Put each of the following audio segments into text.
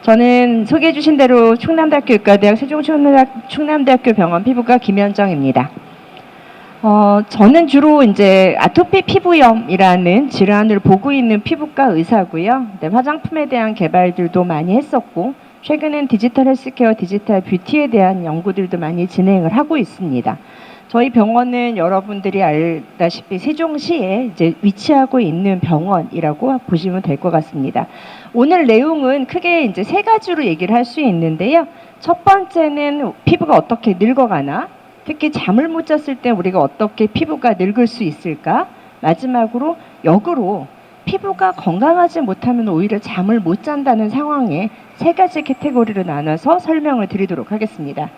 저는 소개해 주신 대로 충남대학교 의과대학 세종충남대학교 병원 피부과 김현정입니다. 저는 주로 이제 아토피 피부염이라는 질환을 보고 있는 피부과 의사고요. 네, 화장품에 대한 개발들도 많이 했었고, 최근엔 디지털 헬스케어, 디지털 뷰티에 대한 연구들도 많이 진행을 하고 있습니다. 저희 병원은 여러분들이 알다시피 세종시에 이제 위치하고 있는 병원이라고 보시면 될 것 같습니다. 오늘 내용은 크게 이제 세 가지로 얘기를 할 수 있는데요. 첫 번째는 피부가 어떻게 늙어가나, 특히 잠을 못 잤을 때 우리가 어떻게 피부가 늙을 수 있을까? 마지막으로 역으로 피부가 건강하지 못하면 오히려 잠을 못 잔다는 상황에 세 가지 카테고리로 나눠서 설명을 드리도록 하겠습니다.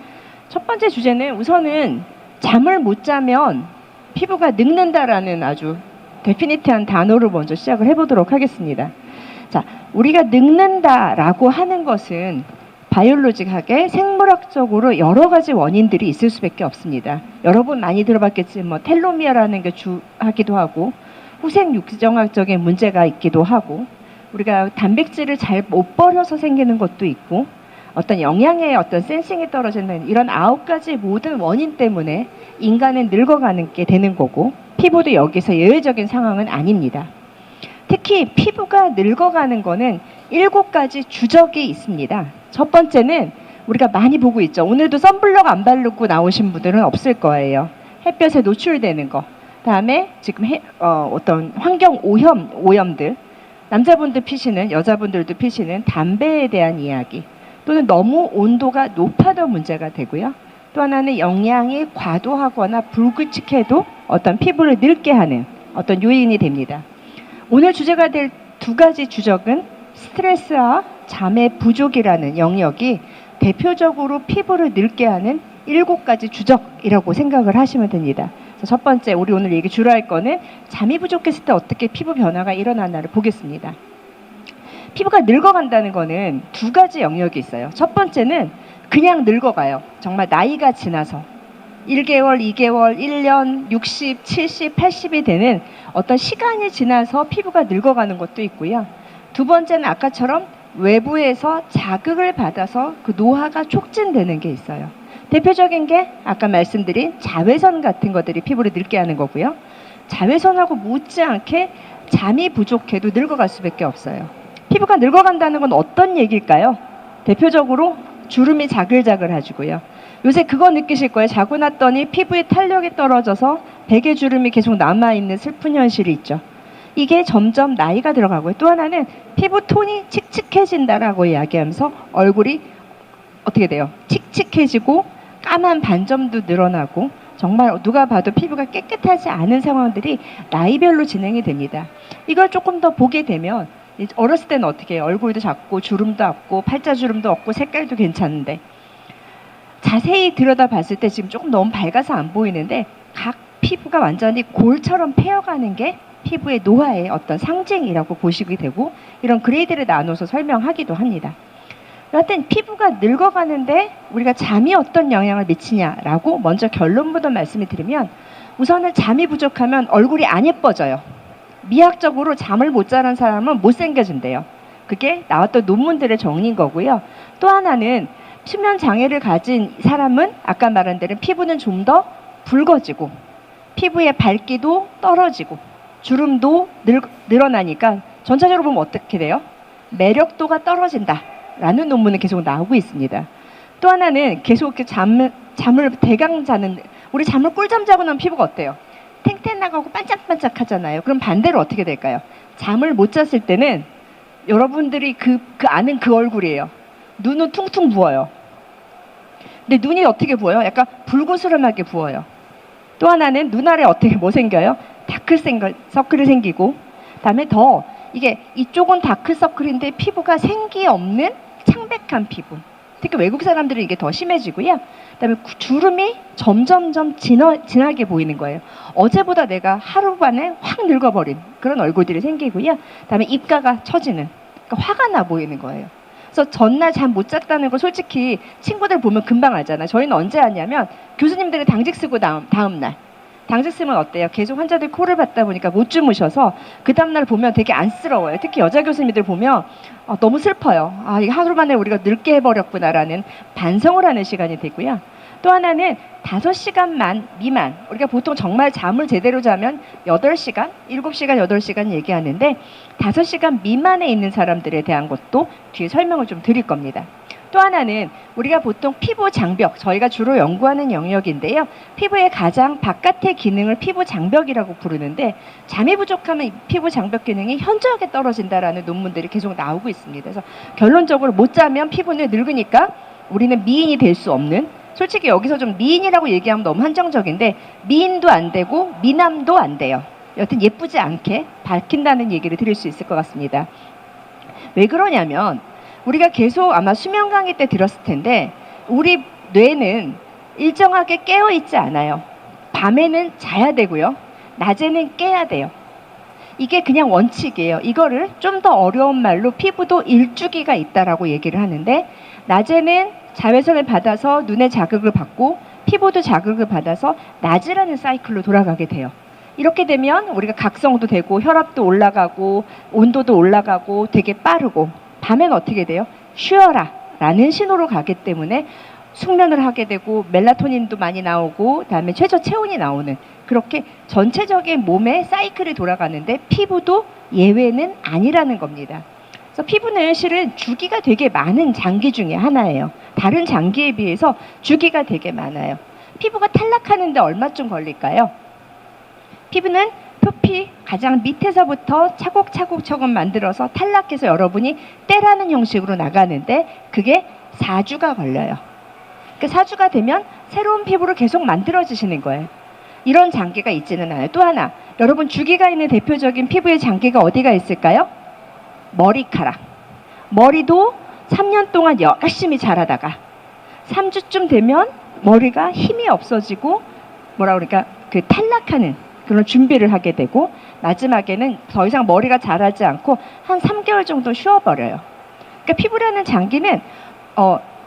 첫 번째 주제는 우선은 잠을 못 자면 피부가 늙는다라는 아주 데피니트한 단어를 먼저 시작을 해보도록 하겠습니다. 자, 우리가 늙는다라고 하는 것은 바이올로직하게 생물학적으로 여러 가지 원인들이 있을 수밖에 없습니다. 여러분 많이 들어봤겠지만 뭐 텔로미어라는 게 하기도 하고 후생 육정학적인 문제가 있기도 하고 우리가 단백질을 잘 못 버려서 생기는 것도 있고 어떤 영양의 어떤 센싱이 떨어지는 이런 9가지 모든 원인 때문에 인간은 늙어가는 게 되는 거고 피부도 여기서 예외적인 상황은 아닙니다. 특히 피부가 늙어가는 거는 7가지 주적이 있습니다. 첫 번째는 우리가 많이 보고 있죠. 오늘도 선블럭 안 바르고 나오신 분들은 없을 거예요. 햇볕에 노출되는 거. 다음에 지금 어떤 환경 오염들, 남자분들 피시는, 여자분들도 피시는 담배에 대한 이야기, 또는 너무 온도가 높아도 문제가 되고요. 또 하나는 영양이 과도하거나 불규칙해도 어떤 피부를 늙게 하는 어떤 요인이 됩니다. 오늘 주제가 될 2가지 주적은 스트레스와 잠의 부족이라는 영역이 대표적으로 피부를 늙게 하는 7가지 주적이라고 생각을 하시면 됩니다. 첫 번째, 우리 오늘 얘기 주로 할 거는 잠이 부족했을 때 어떻게 피부 변화가 일어나나를 보겠습니다. 피부가 늙어간다는 거는 2가지 영역이 있어요. 첫 번째는 그냥 늙어가요. 정말 나이가 지나서 1개월, 2개월, 1년, 60, 70, 80이 되는 어떤 시간이 지나서 피부가 늙어가는 것도 있고요. 두 번째는 아까처럼 외부에서 자극을 받아서 그 노화가 촉진되는 게 있어요. 대표적인 게 아까 말씀드린 자외선 같은 것들이 피부를 늙게 하는 거고요. 자외선하고 못지않게 잠이 부족해도 늙어갈 수밖에 없어요. 피부가 늙어간다는 건 어떤 얘기일까요? 대표적으로 주름이 자글자글해지고요. 요새 그거 느끼실 거예요. 자고 났더니 피부에 탄력이 떨어져서 베개 주름이 계속 남아있는 슬픈 현실이 있죠. 이게 점점 나이가 들어가고요. 또 하나는 피부 톤이 칙칙해진다라고 이야기하면서 얼굴이 어떻게 돼요? 칙칙해지고 까만 반점도 늘어나고 정말 누가 봐도 피부가 깨끗하지 않은 상황들이 나이별로 진행이 됩니다. 이걸 조금 더 보게 되면 어렸을 때는 어떻게 해요? 얼굴도 작고 주름도 없고 팔자주름도 없고 색깔도 괜찮은데 자세히 들여다봤을 때 지금 조금 너무 밝아서 안 보이는데 각 피부가 완전히 골처럼 패여가는 게 피부의 노화의 어떤 상징이라고 보시게 되고 이런 그레이드를 나눠서 설명하기도 합니다. 여하튼 피부가 늙어가는데 우리가 잠이 어떤 영향을 미치냐라고 먼저 결론부터 말씀을 드리면 우선은 잠이 부족하면 얼굴이 안 예뻐져요. 미학적으로 잠을 못 자는 사람은 못생겨진대요. 그게 나왔던 논문들의 정리인 거고요. 또 하나는 수면 장애를 가진 사람은 아까 말한 대로 피부는 좀 더 붉어지고 피부의 밝기도 떨어지고 주름도 늘어나니까 전체적으로 보면 어떻게 돼요? 매력도가 떨어진다라는 논문은 계속 나오고 있습니다. 또 하나는 계속 잠을 대강 자는 우리 잠을 꿀잠 자고 나면 피부가 어때요? 탱탱하고 반짝반짝 하잖아요. 그럼 반대로 어떻게 될까요? 잠을 못 잤을 때는 여러분들이 그 아는 그 얼굴이에요. 눈은 퉁퉁 부어요. 근데 눈이 어떻게 부어요? 약간 불구스름하게 부어요. 또 하나는 눈 아래 어떻게 뭐 생겨요? 다크서클이 생기고 그다음에 더 이게 이쪽은 다크서클인데 피부가 생기 없는 창백한 피부. 특히 외국 사람들은 이게 더 심해지고요. 그다음에 주름이 점점점 진하게 보이는 거예요. 어제보다 내가 하루 만에 확 늙어버린 그런 얼굴들이 생기고요. 그다음에 입가가 처지는, 그러니까 화가 나 보이는 거예요. 그래서 전날 잠 못 잤다는 거 솔직히 친구들 보면 금방 알잖아요. 저희는 언제 하냐면 교수님들이 당직 쓰고 다음날 당직 쓰면 어때요? 계속 환자들 콜을 받다 보니까 못 주무셔서 그 다음날 보면 되게 안쓰러워요. 특히 여자 교수님들 보면 너무 슬퍼요. 아, 이게 하루 만에 우리가 늙게 해버렸구나라는 반성을 하는 시간이 되고요. 또 하나는 5시간 미만, 우리가 보통 정말 잠을 제대로 자면 8시간, 7시간, 8시간 얘기하는데 5시간 미만에 있는 사람들에 대한 것도 뒤에 설명을 좀 드릴 겁니다. 또 하나는 우리가 보통 피부 장벽, 저희가 주로 연구하는 영역인데요. 피부의 가장 바깥의 기능을 피부 장벽이라고 부르는데 잠이 부족하면 피부 장벽 기능이 현저하게 떨어진다라는 논문들이 계속 나오고 있습니다. 그래서 결론적으로 못 자면 피부는 늙으니까 우리는 미인이 될 수 없는, 솔직히 여기서 좀 미인이라고 얘기하면 너무 한정적인데 미인도 안 되고 미남도 안 돼요. 여튼 예쁘지 않게 밝힌다는 얘기를 드릴 수 있을 것 같습니다. 왜 그러냐면 우리가 계속 아마 수면 강의 때 들었을 텐데 우리 뇌는 일정하게 깨어 있지 않아요. 밤에는 자야 되고요. 낮에는 깨야 돼요. 이게 그냥 원칙이에요. 이거를 좀 더 어려운 말로 피부도 일주기가 있다라고 얘기를 하는데 낮에는 자외선을 받아서 눈에 자극을 받고 피부도 자극을 받아서 낮이라는 사이클로 돌아가게 돼요. 이렇게 되면 우리가 각성도 되고 혈압도 올라가고 온도도 올라가고 되게 빠르고 밤엔 어떻게 돼요? 쉬어라 라는 신호로 가기 때문에 숙면을 하게 되고 멜라토닌도 많이 나오고 그다음에 최저 체온이 나오는 그렇게 전체적인 몸의 사이클이 돌아가는데 피부도 예외는 아니라는 겁니다. 그래서 피부는 실은 주기가 되게 많은 장기 중에 하나예요. 다른 장기에 비해서 주기가 되게 많아요. 피부가 탈락하는데 얼마쯤 걸릴까요? 피부는 표피 가장 밑에서부터 차곡차곡 만들어서 탈락해서 여러분이 때라는 형식으로 나가는데 그게 4주가 걸려요. 그 4주가 되면 새로운 피부를 계속 만들어지시는 거예요. 이런 장기가 있지는 않아요. 또 하나, 여러분 주기가 있는 대표적인 피부의 장기가 어디가 있을까요? 머리카락. 머리도 3년 동안 열심히 자라다가 3주쯤 되면 머리가 힘이 없어지고 그러니까 그 탈락하는 그런 준비를 하게 되고 마지막에는 더 이상 머리가 자라지 않고 한 3개월 정도 쉬어버려요. 그러니까 피부라는 장기는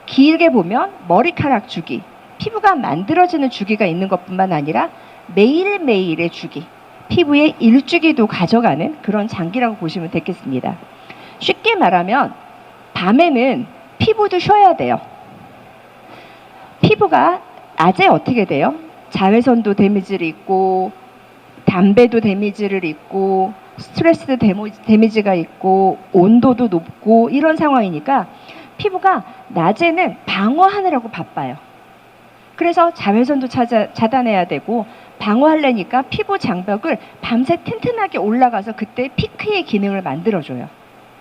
길게 보면 머리카락 주기, 피부가 만들어지는 주기가 있는 것뿐만 아니라 매일매일의 주기, 피부의 일주기도 가져가는 그런 장기라고 보시면 되겠습니다. 쉽게 말하면 밤에는 피부도 쉬어야 돼요. 피부가 낮에 어떻게 돼요? 자외선도 데미지를 입고 담배도 데미지를 입고 스트레스도 데미지가 있고 온도도 높고 이런 상황이니까 피부가 낮에는 방어하느라고 바빠요. 그래서 자외선도 차단해야 되고 방어하려니까 피부 장벽을 밤새 튼튼하게 올라가서 그때 피크의 기능을 만들어줘요.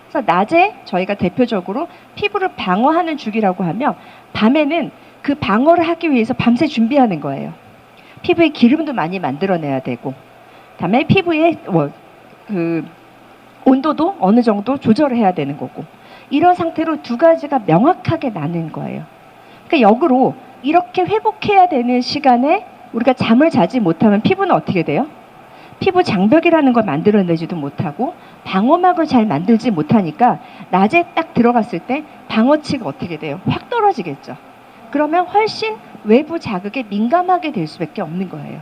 그래서 낮에 저희가 대표적으로 피부를 방어하는 주기라고 하면 밤에는 그 방어를 하기 위해서 밤새 준비하는 거예요. 피부에 기름도 많이 만들어내야 되고 그다음에 피부의 온도도 어느 정도 조절을 해야 되는 거고 이런 상태로 두 가지가 명확하게 나는 거예요. 그러니까 역으로 이렇게 회복해야 되는 시간에 우리가 잠을 자지 못하면 피부는 어떻게 돼요? 피부 장벽이라는 걸 만들어내지도 못하고 방어막을 잘 만들지 못하니까 낮에 딱 들어갔을 때 방어치가 어떻게 돼요? 확 떨어지겠죠. 그러면 훨씬 외부 자극에 민감하게 될 수밖에 없는 거예요.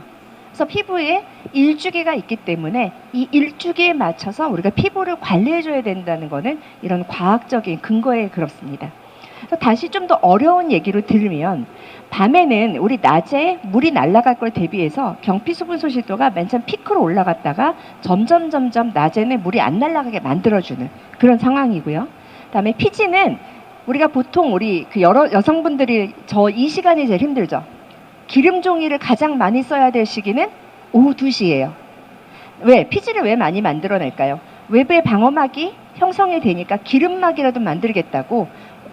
그래서 피부에 일주기가 있기 때문에 이 일주기에 맞춰서 우리가 피부를 관리해줘야 된다는 거는 이런 과학적인 근거에 그렇습니다. 다시 좀 더 어려운 얘기로 들으면 밤에는 우리 낮에 물이 날아갈 걸 대비해서 경피 수분 소실도가 맨 처음 피크로 올라갔다가 점점 낮에는 물이 안 날아가게 만들어주는 그런 상황이고요. 그다음에 피지는 우리가 보통 우리 그 여러 여성분들이 이 시간이 제일 힘들죠. 기름 종이를 가장 많이 써야 될 시기는 오후 2시예요. 왜? 피지를 왜 많이 만들어낼까요? 외부의 방어막이 형성이 되니까 기름막이라도 만들겠다고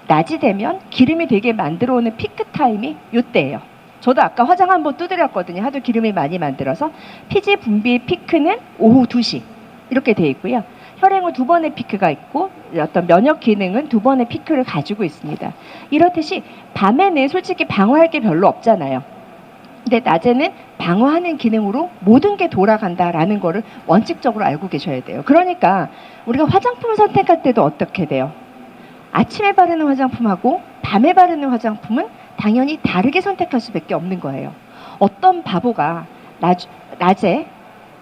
낮이 되면 기름이 되게 만들어 오는 피크 타임이 이때예요. 저도 아까 화장 한번 두드렸거든요. 하도 기름이 많이 만들어서 피지 분비의 피크는 오후 2시 이렇게 돼 있고요. 혈행은 2번의 피크가 있고 어떤 면역 기능은 2번의 피크를 가지고 있습니다. 이렇듯이 밤에는 솔직히 방어할 게 별로 없잖아요. 근데 낮에는 방어하는 기능으로 모든 게 돌아간다라는 거를 원칙적으로 알고 계셔야 돼요. 그러니까 우리가 화장품을 선택할 때도 어떻게 돼요? 아침에 바르는 화장품하고 밤에 바르는 화장품은 당연히 다르게 선택할 수밖에 없는 거예요. 어떤 바보가 낮에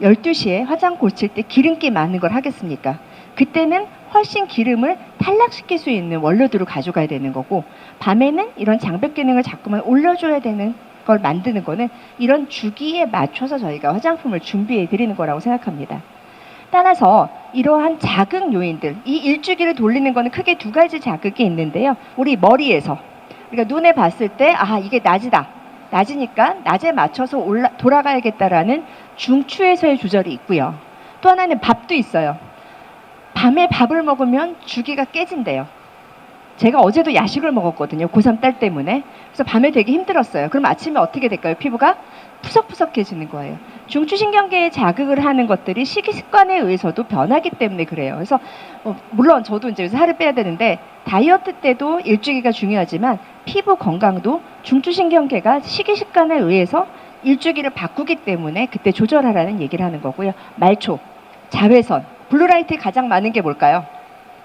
12시에 화장 고칠 때 기름기 많은 걸 하겠습니까? 그때는 훨씬 기름을 탈락시킬 수 있는 원료들을 가져가야 되는 거고, 밤에는 이런 장벽 기능을 자꾸만 올려줘야 되는 걸 만드는 거는 이런 주기에 맞춰서 저희가 화장품을 준비해 드리는 거라고 생각합니다. 따라서 이러한 자극 요인들, 이 일주기를 돌리는 거는 크게 두 가지 자극이 있는데요. 우리 머리에서, 그러니까 눈에 봤을 때 이게 낮이다. 낮이니까 낮에 맞춰서 돌아가야겠다라는 중추에서의 조절이 있고요. 또 하나는 밥도 있어요. 밤에 밥을 먹으면 주기가 깨진대요. 제가 어제도 야식을 먹었거든요. 고3 딸 때문에. 그래서 밤에 되게 힘들었어요. 그럼 아침에 어떻게 될까요? 피부가 푸석푸석해지는 거예요. 중추신경계에 자극을 하는 것들이 식이습관에 의해서도 변하기 때문에 그래요. 그래서 물론 저도 이제 살을 빼야 되는데 다이어트 때도 일주기가 중요하지만 피부 건강도 중추신경계가 식이습관에 의해서 일주기를 바꾸기 때문에 그때 조절하라는 얘기를 하는 거고요. 말초, 자외선, 블루라이트 가장 많은 게 뭘까요?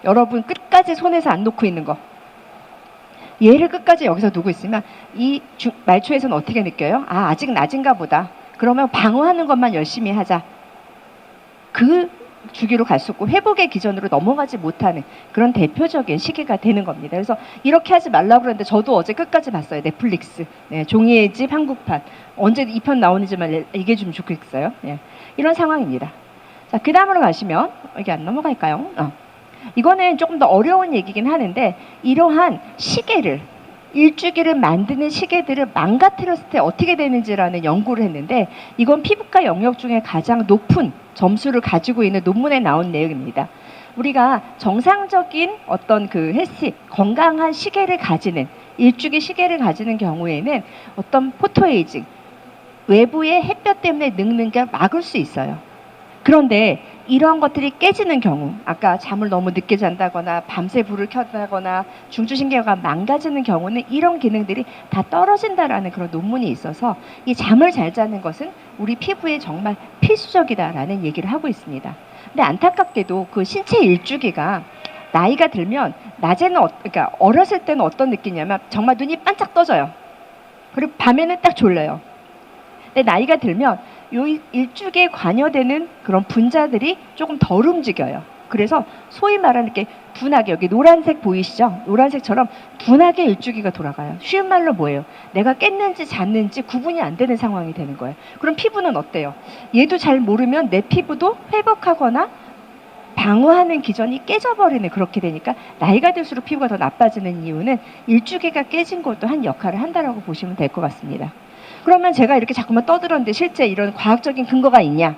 여러분 끝까지 손에서 안 놓고 있는 거. 얘를 끝까지 여기서 두고 있으면 이 말초에서는 어떻게 느껴요? 아직 낮은가 보다. 그러면 방어하는 것만 열심히 하자. 그 주기로 갈 수 없고 회복의 기전으로 넘어가지 못하는 그런 대표적인 시기가 되는 겁니다. 그래서 이렇게 하지 말라고 그러는데 저도 어제 끝까지 봤어요. 넷플릭스. 네, 종이의 집 한국판. 언제 2편 나오는지만 얘기해 주면 좋겠어요. 네, 이런 상황입니다. 자, 그 다음으로 가시면 여기 안 넘어갈까요? 이거는 조금 더 어려운 얘기긴 하는데 이러한 시계를 일주기를 만드는 시계들을 망가뜨렸을 때 어떻게 되는지라는 연구를 했는데 이건 피부과 영역 중에 가장 높은 점수를 가지고 있는 논문에 나온 내용입니다. 우리가 정상적인 어떤 그 헬스, 건강한 시계를 가지는 일주기 시계를 가지는 경우에는 어떤 포토에이징, 외부의 햇볕 때문에 늙는 걸 막을 수 있어요. 그런데 이러한 것들이 깨지는 경우, 아까 잠을 너무 늦게 잔다거나 밤새 불을 켰다거나 중추신경계가 망가지는 경우는 이런 기능들이 다 떨어진다라는 그런 논문이 있어서 이 잠을 잘 자는 것은 우리 피부에 정말 필수적이다라는 얘기를 하고 있습니다. 근데 안타깝게도 그 신체 일주기가 나이가 들면 낮에는 그러니까 어렸을 때는 어떤 느낌이냐면 정말 눈이 반짝 떠져요. 그리고 밤에는 딱 졸려요. 근데 나이가 들면 요 일주기에 관여되는 그런 분자들이 조금 덜 움직여요. 그래서 소위 말하는 이렇게 둔하게, 여기 노란색 보이시죠? 노란색처럼 둔하게 일주기가 돌아가요. 쉬운 말로 뭐예요? 내가 깼는지 잤는지 구분이 안 되는 상황이 되는 거예요. 그럼 피부는 어때요? 얘도 잘 모르면 내 피부도 회복하거나 방어하는 기전이 깨져버리는, 그렇게 되니까 나이가 들수록 피부가 더 나빠지는 이유는 일주기가 깨진 것도 한 역할을 한다라고 보시면 될 것 같습니다. 그러면 제가 이렇게 자꾸만 떠들었는데 실제 이런 과학적인 근거가 있냐?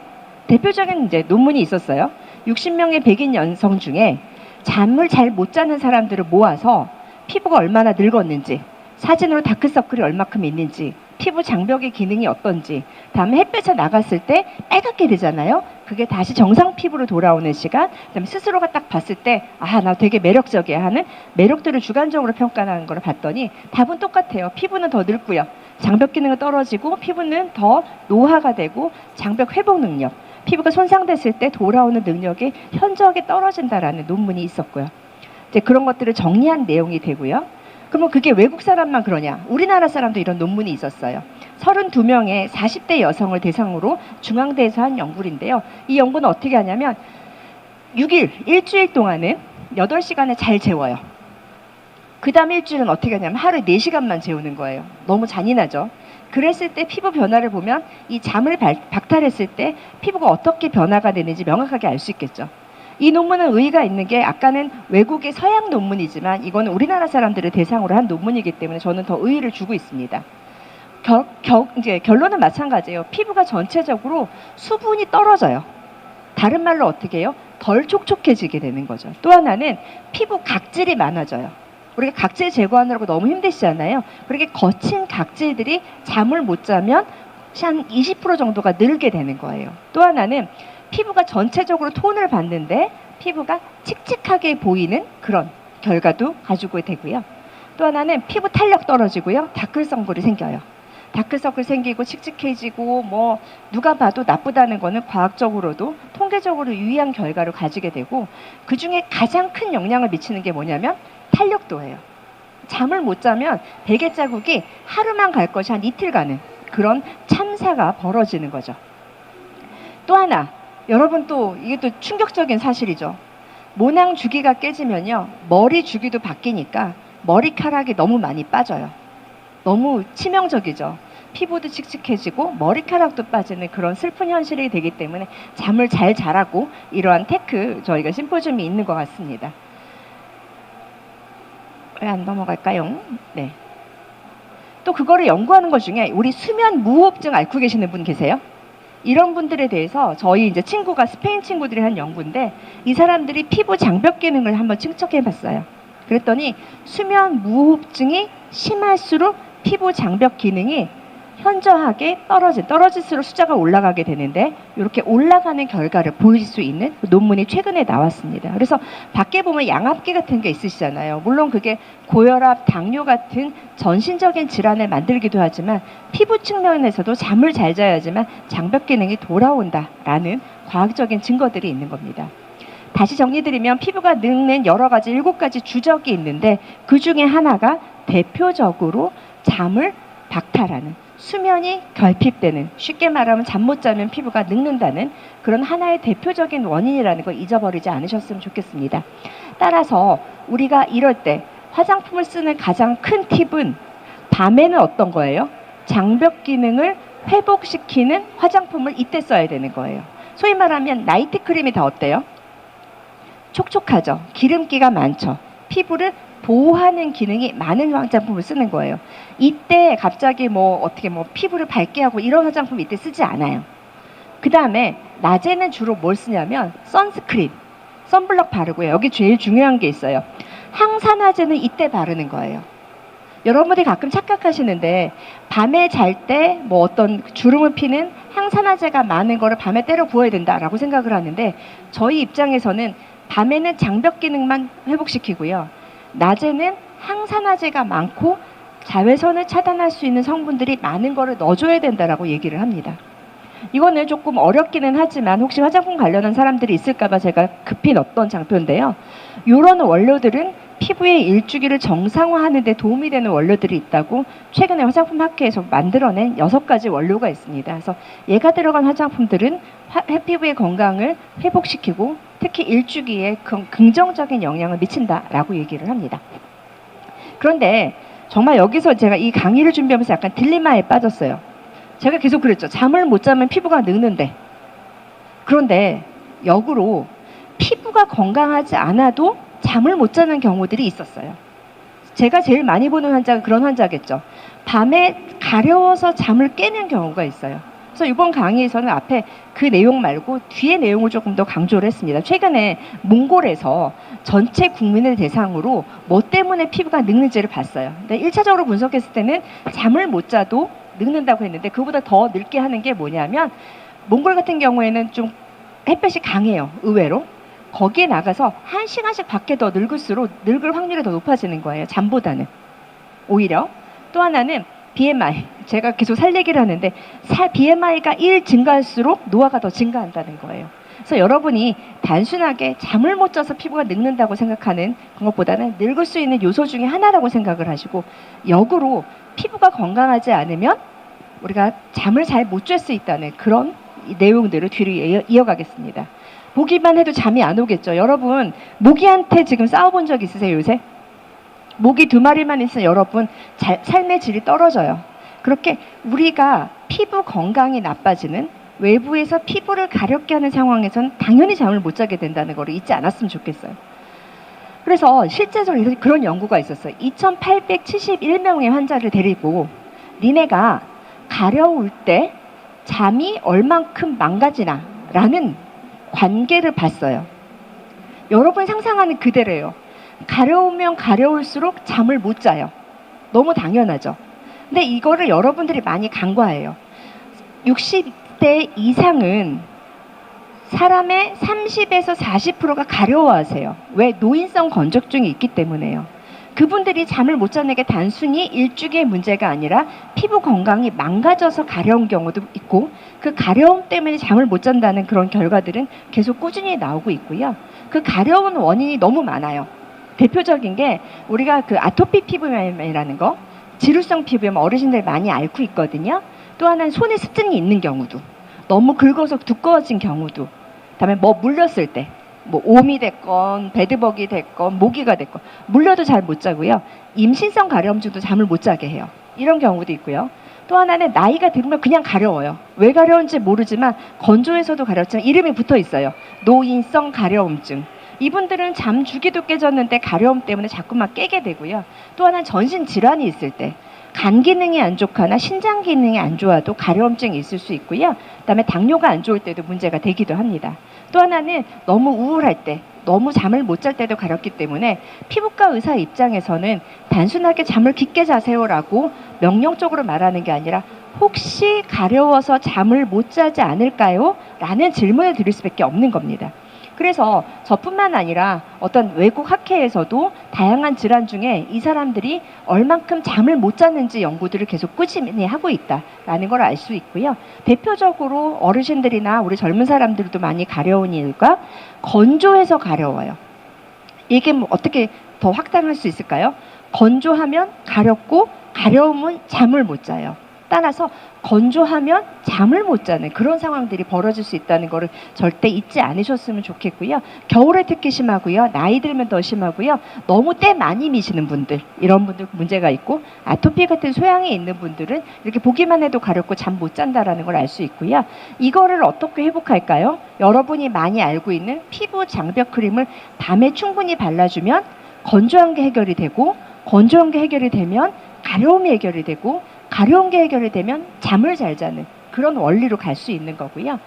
대표적인 이제 논문이 있었어요. 60명의 백인 여성 중에 잠을 잘 못 자는 사람들을 모아서 피부가 얼마나 늙었는지, 사진으로 다크서클이 얼마큼 있는지, 피부 장벽의 기능이 어떤지, 다음에 햇볕에 나갔을 때 빨갛게 되잖아요. 그게 다시 정상 피부로 돌아오는 시간, 그다음에 스스로가 딱 봤을 때 나 되게 매력적이야 하는 매력들을 주관적으로 평가하는 걸 봤더니 답은 똑같아요. 피부는 더 늙고요. 장벽 기능은 떨어지고 피부는 더 노화가 되고 장벽 회복 능력, 피부가 손상됐을 때 돌아오는 능력이 현저하게 떨어진다라는 논문이 있었고요. 이제 그런 것들을 정리한 내용이 되고요. 그러면 그게 외국 사람만 그러냐? 우리나라 사람도 이런 논문이 있었어요. 32명의 40대 여성을 대상으로 중앙대에서 한 연구인데요. 이 연구는 어떻게 하냐면 6일, 일주일 동안은 8시간을 잘 재워요. 그 다음 일주일은 어떻게 하냐면 하루에 4시간만 재우는 거예요. 너무 잔인하죠. 그랬을 때 피부 변화를 보면 이 잠을 박탈했을 때 피부가 어떻게 변화가 되는지 명확하게 알 수 있겠죠. 이 논문은 의의가 있는 게 아까는 외국의 서양 논문이지만 이거는 우리나라 사람들을 대상으로 한 논문이기 때문에 저는 더 의의를 주고 있습니다. 이제 결론은 마찬가지예요. 피부가 전체적으로 수분이 떨어져요. 다른 말로 어떻게 해요? 덜 촉촉해지게 되는 거죠. 또 하나는 피부 각질이 많아져요. 우리가 각질 제거하느라고 너무 힘드시잖아요. 그렇게 거친 각질들이 잠을 못 자면 한 20% 정도가 늘게 되는 거예요. 또 하나는 피부가 전체적으로 톤을 받는데 피부가 칙칙하게 보이는 그런 결과도 가지고 되고요. 또 하나는 피부 탄력 떨어지고요. 다크서클이 생겨요. 다크서클 생기고 칙칙해지고 뭐 누가 봐도 나쁘다는 거는 과학적으로도 통계적으로 유의한 결과를 가지게 되고, 그중에 가장 큰 영향을 미치는 게 뭐냐면 탄력도예요. 잠을 못 자면 베개 자국이 하루만 갈 것이 한 이틀 가는 그런 참사가 벌어지는 거죠. 또 하나, 여러분 또 이게 또 충격적인 사실이죠. 모낭 주기가 깨지면요, 머리 주기도 바뀌니까 머리카락이 너무 많이 빠져요. 너무 치명적이죠. 피부도 칙칙해지고 머리카락도 빠지는 그런 슬픈 현실이 되기 때문에 잠을 잘 자라고 이러한 테크 저희가 심포지움이 있는 것 같습니다. 왜 안 넘어갈까요? 네. 또 그거를 연구하는 것 중에 우리 수면 무호흡증 앓고 계시는 분 계세요? 이런 분들에 대해서 저희 이제 친구가 스페인 친구들이 한 연구인데 이 사람들이 피부 장벽 기능을 한번 측정해 봤어요. 그랬더니 수면 무호흡증이 심할수록 피부 장벽 기능이 현저하게 떨어질수록 숫자가 올라가게 되는데 이렇게 올라가는 결과를 보일 수 있는 논문이 최근에 나왔습니다. 그래서 밖에 보면 양압기 같은 게 있으시잖아요. 물론 그게 고혈압, 당뇨 같은 전신적인 질환을 만들기도 하지만 피부 측면에서도 잠을 잘 자야지만 장벽 기능이 돌아온다라는 과학적인 증거들이 있는 겁니다. 다시 정리드리면 피부가 늙는 여러 가지 7가지 주적이 있는데 그 중에 하나가 대표적으로 잠을 박탈하는, 수면이 결핍되는, 쉽게 말하면 잠 못 자면 피부가 늙는다는 그런 하나의 대표적인 원인이라는 걸 잊어버리지 않으셨으면 좋겠습니다. 따라서 우리가 이럴 때 화장품을 쓰는 가장 큰 팁은 밤에는 어떤 거예요? 장벽 기능을 회복시키는 화장품을 이때 써야 되는 거예요. 소위 말하면 나이트 크림이 다 어때요? 촉촉하죠. 기름기가 많죠. 피부를 보호하는 기능이 많은 화장품을 쓰는 거예요. 이때 갑자기 어떻게 피부를 밝게 하고 이런 화장품 이때 쓰지 않아요. 그 다음에 낮에는 주로 뭘 쓰냐면 선스크린, 선블럭 바르고요. 여기 제일 중요한 게 있어요. 항산화제는 이때 바르는 거예요. 여러분들이 가끔 착각하시는데 밤에 잘 때 어떤 주름을 피는 항산화제가 많은 거를 밤에 때려 부어야 된다라고 생각을 하는데 저희 입장에서는 밤에는 장벽 기능만 회복시키고요. 낮에는 항산화제가 많고 자외선을 차단할 수 있는 성분들이 많은 거를 넣어줘야 된다라고 얘기를 합니다. 이거는 조금 어렵기는 하지만 혹시 화장품 관련한 사람들이 있을까봐 제가 급히 넣었던 장표인데요. 이런 원료들은 피부의 일주기를 정상화하는 데 도움이 되는 원료들이 있다고 최근에 화장품 학회에서 만들어낸 6가지 원료가 있습니다. 그래서 얘가 들어간 화장품들은 피부의 건강을 회복시키고 특히 일주기에 긍정적인 영향을 미친다라고 얘기를 합니다. 그런데 정말 여기서 제가 이 강의를 준비하면서 약간 딜레마에 빠졌어요. 제가 계속 그랬죠. 잠을 못 자면 피부가 늙는데. 그런데 역으로 피부가 건강하지 않아도 잠을 못 자는 경우들이 있었어요. 제가 제일 많이 보는 환자가 그런 환자겠죠. 밤에 가려워서 잠을 깨는 경우가 있어요. 그래서 이번 강의에서는 앞에 그 내용 말고 뒤에 내용을 조금 더 강조를 했습니다. 최근에 몽골에서 전체 국민을 대상으로 뭐 때문에 피부가 늙는지를 봤어요. 근데 1차적으로 분석했을 때는 잠을 못 자도 늙는다고 했는데 그보다 더 늙게 하는 게 뭐냐면 몽골 같은 경우에는 좀 햇볕이 강해요. 의외로. 거기에 나가서 1시간씩 밖에 더 늙을수록 늙을 확률이 더 높아지는 거예요. 잠보다는. 오히려. 또 하나는 BMI. 제가 계속 살 얘기를 하는데 BMI가 1 증가할수록 노화가 더 증가한다는 거예요. 그래서 여러분이 단순하게 잠을 못 자서 피부가 늙는다고 생각하는 것보다는 늙을 수 있는 요소 중에 하나라고 생각을 하시고 역으로 피부가 건강하지 않으면 우리가 잠을 잘 못 잘 수 있다는 그런 내용들을 뒤로 이어가겠습니다. 보기만 해도 잠이 안 오겠죠. 여러분 모기한테 지금 싸워본 적 있으세요 요새? 모기 2마리만 있으면 여러분 삶의 질이 떨어져요. 그렇게 우리가 피부 건강이 나빠지는 외부에서 피부를 가렵게 하는 상황에서는 당연히 잠을 못 자게 된다는 걸 잊지 않았으면 좋겠어요. 그래서 실제적으로 그런 연구가 있었어요. 2871명의 환자를 데리고 니네가 가려울 때 잠이 얼만큼 망가지나 라는 관계를 봤어요. 여러분 상상하는 그대로예요. 가려우면 가려울수록 잠을 못 자요. 너무 당연하죠. 근데 이거를 여러분들이 많이 간과해요. 60대 이상은 사람의 30에서 40%가 가려워하세요. 왜? 노인성 건조증이 있기 때문에요. 그분들이 잠을 못 자는 게 단순히 일주기의 문제가 아니라 피부 건강이 망가져서 가려운 경우도 있고 그 가려움 때문에 잠을 못 잔다는 그런 결과들은 계속 꾸준히 나오고 있고요. 그 가려운 원인이 너무 많아요. 대표적인 게 우리가 그 아토피 피부염이라는 거, 지루성 피부염 어르신들 많이 앓고 있거든요. 또 하나는 손에 습진이 있는 경우도 너무 긁어서 두꺼워진 경우도, 그다음에 뭐 물렸을 때, 뭐 옴이 됐건 베드버기 됐건 모기가 됐건 물려도 잘 못 자고요. 임신성 가려움증도 잠을 못 자게 해요. 이런 경우도 있고요. 또 하나는 나이가 들면 그냥 가려워요. 왜 가려운지 모르지만 건조해서도 가렵지만 이름이 붙어 있어요. 노인성 가려움증. 이분들은 잠 주기도 깨졌는데 가려움 때문에 자꾸만 깨게 되고요. 또 하나는 전신 질환이 있을 때, 간 기능이 안 좋거나 신장 기능이 안 좋아도 가려움증이 있을 수 있고요. 그다음에 당뇨가 안 좋을 때도 문제가 되기도 합니다. 또 하나는 너무 우울할 때, 너무 잠을 못 잘 때도 가렵기 때문에 피부과 의사 입장에서는 단순하게 잠을 깊게 자세요라고 명령적으로 말하는 게 아니라 혹시 가려워서 잠을 못 자지 않을까요? 라는 질문을 드릴 수밖에 없는 겁니다. 그래서 저뿐만 아니라 어떤 외국 학회에서도 다양한 질환 중에 이 사람들이 얼만큼 잠을 못 잤는지 연구들을 계속 꾸준히 하고 있다라는 걸 알 수 있고요. 대표적으로 어르신들이나 우리 젊은 사람들도 많이 가려운 이유가 건조해서 가려워요. 이게 뭐 어떻게 더 확장할 수 있을까요? 건조하면 가렵고 가려우면 잠을 못 자요. 따라서 건조하면 잠을 못 자는 그런 상황들이 벌어질 수 있다는 거를 절대 잊지 않으셨으면 좋겠고요. 겨울에 특히 심하고요. 나이 들면 더 심하고요. 너무 때 많이 미시는 분들, 이런 분들 문제가 있고, 아토피 같은 소양이 있는 분들은 이렇게 보기만 해도 가렵고 잠 못 잔다라는 걸 알 수 있고요. 이거를 어떻게 회복할까요? 여러분이 많이 알고 있는 피부 장벽 크림을 밤에 충분히 발라주면 건조한 게 해결이 되고, 건조한 게 해결이 되면 가려움이 해결이 되고, 가려운 게 해결이 되면 잠을 잘 자는 그런 원리로 갈 수 있는 거고요.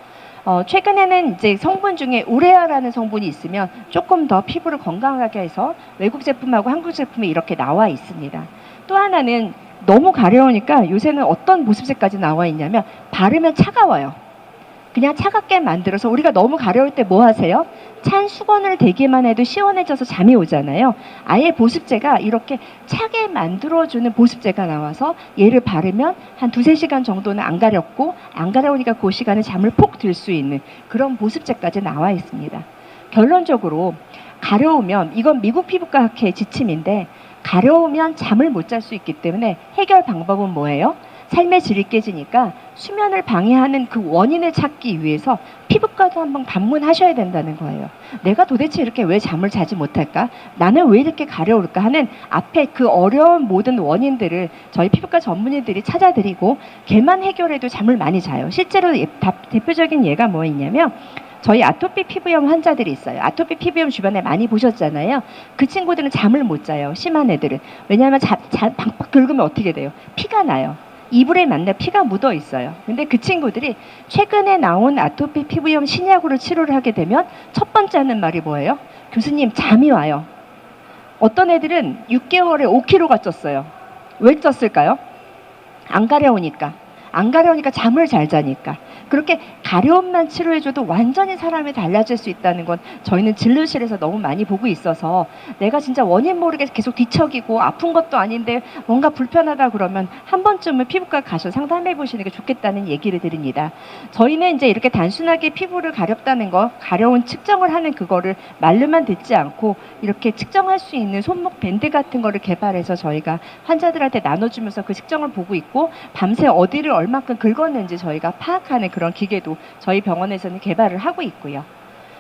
최근에는 이제 성분 중에 우레아라는 성분이 있으면 조금 더 피부를 건강하게 해서 외국 제품하고 한국 제품이 이렇게 나와 있습니다. 또 하나는 너무 가려우니까 요새는 어떤 보습제까지 나와 있냐면 바르면 차가워요. 그냥 차갑게 만들어서, 우리가 너무 가려울 때 뭐 하세요? 찬 수건을 대기만 해도 시원해져서 잠이 오잖아요. 아예 보습제가 이렇게 차게 만들어주는 보습제가 나와서 얘를 바르면 한 2~3시간 정도는 안 가렵고, 안 가려우니까 그 시간에 잠을 폭 들 수 있는 그런 보습제까지 나와 있습니다. 결론적으로 가려우면, 이건 미국 피부과 학회의 지침인데, 가려우면 잠을 못 잘 수 있기 때문에 해결 방법은 뭐예요? 삶의 질이 깨지니까 수면을 방해하는 그 원인을 찾기 위해서 피부과도 한번 방문하셔야 된다는 거예요. 내가 도대체 이렇게 왜 잠을 자지 못할까? 나는 왜 이렇게 가려울까? 하는 앞에 그 어려운 모든 원인들을 저희 피부과 전문의들이 찾아드리고 걔만 해결해도 잠을 많이 자요. 실제로 대표적인 예가 뭐 있냐면, 저희 아토피 피부염 환자들이 있어요. 아토피 피부염 주변에 많이 보셨잖아요. 그 친구들은 잠을 못 자요. 심한 애들은. 왜냐하면 방빡 긁으면 어떻게 돼요? 피가 나요. 이불에 맨날 피가 묻어 있어요. 근데 그 친구들이 최근에 나온 아토피 피부염 신약으로 치료를 하게 되면 첫 번째 하는 말이 뭐예요? 교수님, 잠이 와요. 어떤 애들은 6개월에 5kg가 쪘어요. 왜 쪘을까요? 안 가려우니까. 안 가려우니까 잠을 잘 자니까. 그렇게 가려움만 치료해줘도 완전히 사람이 달라질 수 있다는 건 저희는 진료실에서 너무 많이 보고 있어서, 내가 진짜 원인 모르게 계속 뒤척이고 아픈 것도 아닌데 뭔가 불편하다 그러면 한 번쯤은 피부과 가서 상담해 보시는 게 좋겠다는 얘기를 드립니다. 저희는 이제 이렇게 단순하게 피부를 가렵다는 거, 가려운 측정을 하는 그거를 말로만 듣지 않고 이렇게 측정할 수 있는 손목 밴드 같은 거를 개발해서 저희가 환자들한테 나눠주면서 그 측정을 보고 있고, 밤새 어디를 얼마큼 긁었는지 저희가 파악하는 그런 기계도 저희 병원에서는 개발을 하고 있고요.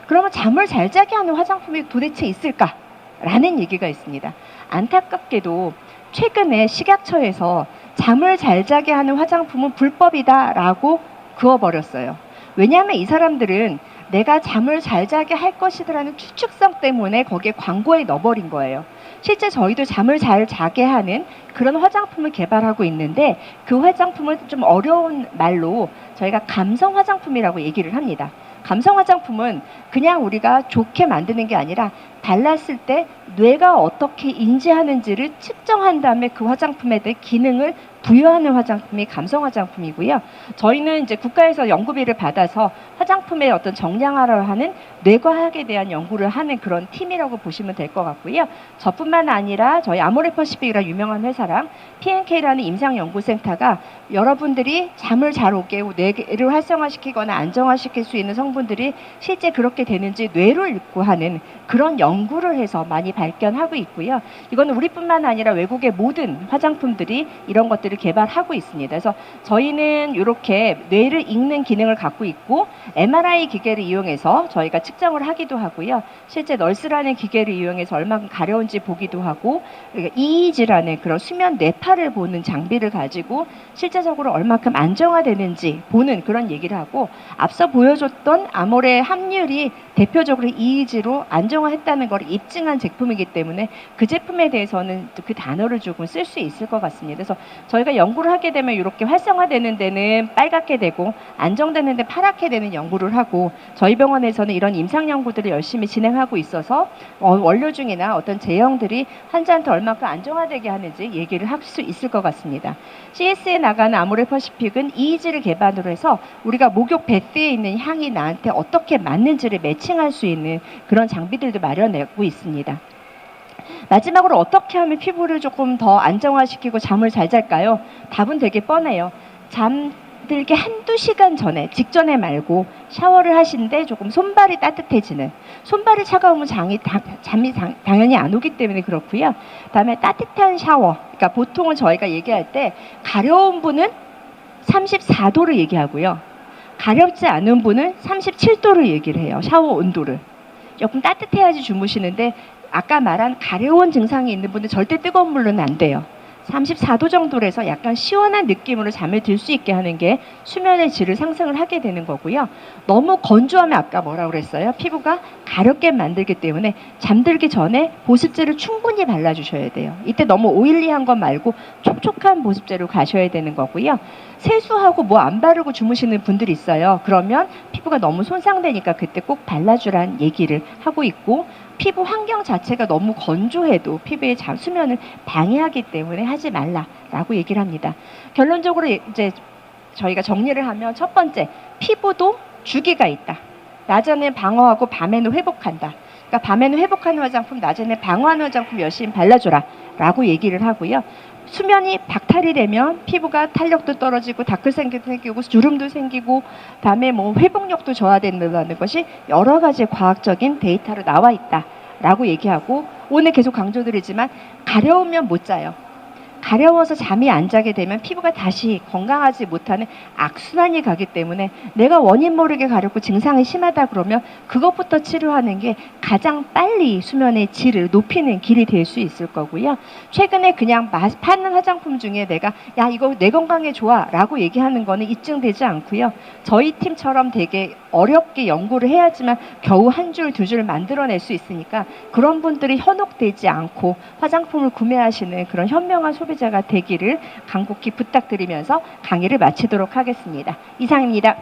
그러면 잠을 잘 자게 하는 화장품이 도대체 있을까라는 얘기가 있습니다. 안타깝게도 최근에 식약처에서 잠을 잘 자게 하는 화장품은 불법이다라고 그어버렸어요. 왜냐하면 이 사람들은 내가 잠을 잘 자게 할 것이라는 추측성 때문에 거기에 광고에 넣어버린 거예요. 실제 저희도 잠을 잘 자게 하는 그런 화장품을 개발하고 있는데, 그 화장품은 좀 어려운 말로 저희가 감성 화장품이라고 얘기를 합니다. 감성 화장품은 그냥 우리가 좋게 만드는 게 아니라 발랐을 때 뇌가 어떻게 인지하는지를 측정한 다음에 그 화장품에 대해 기능을 부여하는 화장품이 감성 화장품이고요. 저희는 이제 국가에서 연구비를 받아서 화장품의 어떤 정량화를 하는 뇌과학에 대한 연구를 하는 그런 팀이라고 보시면 될 것 같고요. 저뿐만 아니라 저희 아모레퍼시픽이라는 유명한 회사랑 P&K라는 임상연구센터가 여러분들이 잠을 잘 오게 뇌를 활성화시키거나 안정화시킬 수 있는 성분들이 실제 그렇게 되는지 뇌로 읽고 하는 그런 연구 연구를 해서 많이 발견하고 있고요. 이거는 우리뿐만 아니라 외국의 모든 화장품들이 이런 것들을 개발하고 있습니다. 그래서 저희는 이렇게 뇌를 읽는 기능을 갖고 있고 MRI 기계를 이용해서 저희가 측정을 하기도 하고요. 실제 널스라는 기계를 이용해서 얼마큼 가려운지 보기도 하고 EEG라는 그런 수면 뇌파를 보는 장비를 가지고 실제적으로 얼마큼 안정화되는지 보는 그런 얘기를 하고 앞서 보여줬던 아모레 함유율이 대표적으로 EEG로 안정화했다는 걸 입증한 제품이기 때문에 그 제품에 대해서는 그 단어를 조금 쓸 수 있을 것 같습니다. 그래서 저희가 연구를 하게 되면 이렇게 활성화되는 데는 빨갛게 되고 안정되는 데 파랗게 되는 연구를 하고 저희 병원에서는 이런 임상 연구들을 열심히 진행하고 있어서 원료 중이나 어떤 제형들이 환자한테 얼마큼 안정화되게 하는지 얘기를 할 수 있을 것 같습니다. CS에 나가는 아모레 퍼시픽은 EEG를 개발으로 해서 우리가 목욕 베스에 있는 향이 나한테 어떻게 맞는지를 매칭할 수 있는 그런 장비들도 마련하고 있습니다. 마지막으로 어떻게 하면 피부를 조금 더 안정화시키고 잠을 잘 잘까요? 답은 되게 뻔해요. 잠들기 한두 시간 전에, 직전에 말고 샤워를 하시는데 조금 손발이 따뜻해지는, 손발이 차가우면 잠이 당연히 안 오기 때문에 그렇고요. 그다음에 따뜻한 샤워, 그러니까 보통은 저희가 얘기할 때 가려운 분은 34도를 얘기하고요. 가렵지 않은 분은 37도를 얘기를 해요. 샤워 온도를. 조금 따뜻해야지 주무시는데 아까 말한 가려운 증상이 있는 분은 절대 뜨거운 물로는 안 돼요. 34도 정도로 해서 약간 시원한 느낌으로 잠을 들 수 있게 하는 게 수면의 질을 상승을 하게 되는 거고요. 너무 건조하면 아까 뭐라고 그랬어요? 피부가 가렵게 만들기 때문에 잠들기 전에 보습제를 충분히 발라주셔야 돼요. 이때 너무 오일리한 것 말고 촉촉한 보습제로 가셔야 되는 거고요. 세수하고 뭐 안 바르고 주무시는 분들이 있어요. 그러면 피부가 너무 손상되니까 그때 꼭 발라주란 얘기를 하고 있고 피부 환경 자체가 너무 건조해도 피부의 수면을 방해하기 때문에 하지 말라라고 얘기를 합니다. 결론적으로 이제 저희가 정리를 하면 첫 번째, 피부도 주기가 있다. 낮에는 방어하고 밤에는 회복한다. 그러니까 밤에는 회복하는 화장품, 낮에는 방어하는 화장품 열심히 발라줘라 라고 얘기를 하고요. 수면이 박탈이 되면 피부가 탄력도 떨어지고 다크선도 생기고 주름도 생기고 다음에 뭐 회복력도 저하된다는 것이 여러 가지 과학적인 데이터로 나와 있다라고 얘기하고 오늘 계속 강조드리지만 가려우면 못 자요. 가려워서 잠이 안 자게 되면 피부가 다시 건강하지 못하는 악순환이 가기 때문에 내가 원인 모르게 가렵고 증상이 심하다 그러면 그것부터 치료하는 게 가장 빨리 수면의 질을 높이는 길이 될 수 있을 거고요. 최근에 그냥 파는 화장품 중에 내가 야 이거 내 건강에 좋아 라고 얘기하는 거는 입증되지 않고요. 저희 팀처럼 되게 어렵게 연구를 해야지만 겨우 한 줄, 두 줄 만들어낼 수 있으니까 그런 분들이 현혹되지 않고 화장품을 구매하시는 그런 현명한 소비자가 되기를 간곡히 부탁드리면서 강의를 마치도록 하겠습니다. 이상입니다.